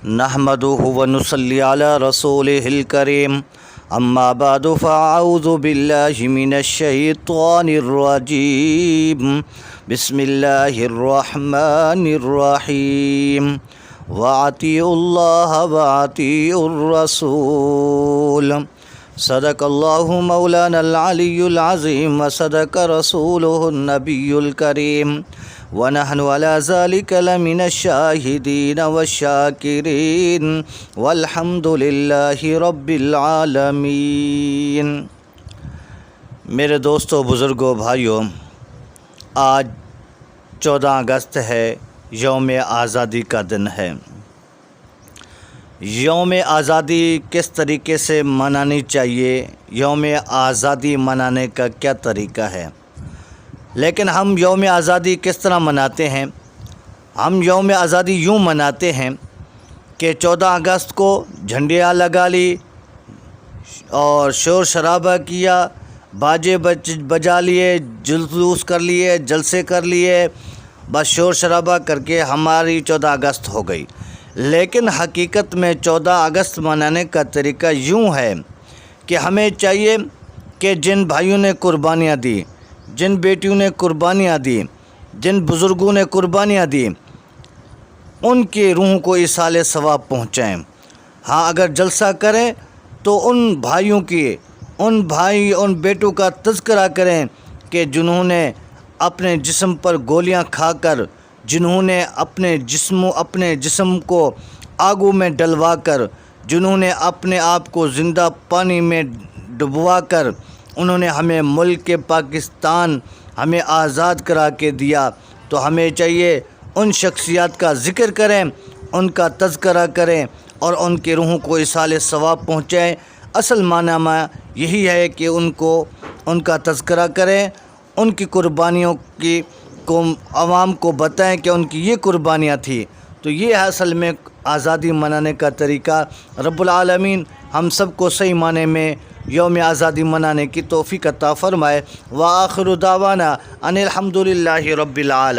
نحمده ونصلي على رسوله الكريم اما بعد فاعوذ بالله من الشيطان الرجيم بسم الله الرحمن الرحيم واطيعوا الله واطيعوا الرسول صدق الله مولانا العلي العظيم وصدق رسوله النبي الكريم ونحن على ذلك لمن الشاهدين والشاكرين والحمد لله رب العالمین۔ میرے دوستوں، بزرگوں، بھائیوں، آج 14 اگست ہے، یوم آزادی کا دن ہے۔ یوم آزادی کس طریقے سے منانی چاہیے، یوم آزادی منانے کا کیا طریقہ ہے؟ لیکن ہم یوم آزادی کس طرح مناتے ہیں؟ ہم یوم آزادی یوں مناتے ہیں کہ 14 اگست کو جھنڈیاں لگا لی اور شور شرابہ کیا، باجے بجا لیے، جلوس کر لیے، جلسے کر لیے، بس شور شرابہ کر کے ہماری 14 اگست ہو گئی۔ لیکن حقیقت میں 14 اگست منانے کا طریقہ یوں ہے کہ ہمیں چاہیے کہ جن بھائیوں نے قربانیاں دی، جن بیٹیوں نے قربانیاں دی، جن بزرگوں نے قربانیاں دی، ان کی روحوں کو ایصال ثواب پہنچائیں۔ ہاں، اگر جلسہ کریں تو ان بھائیوں کی، ان بیٹوں کا تذکرہ کریں کہ جنہوں نے اپنے جسم پر گولیاں کھا کر، جنہوں نے اپنے جسم کو آگوں میں ڈلوا کر، جنہوں نے اپنے آپ کو زندہ پانی میں ڈبوا کر انہوں نے ہمیں ملک پاکستان ہمیں آزاد کرا کے دیا، تو ہمیں چاہیے ان شخصیات کا ذکر کریں، ان کا تذکرہ کریں اور ان کے روحوں کو ایصال ثواب پہنچائیں۔ اصل معنی میں یہی ہے کہ ان کا تذکرہ کریں، ان کی قربانیوں کو عوام کو بتائیں کہ ان کی یہ قربانیاں تھیں۔ تو یہ ہے اصل میں آزادی منانے کا طریقہ۔ رب العالمین ہم سب کو صحیح معنی میں یوم آزادی منانے کی توفیق عطا فرمائے۔ وآخر دعوانا ان الحمد للہ رب العالمین۔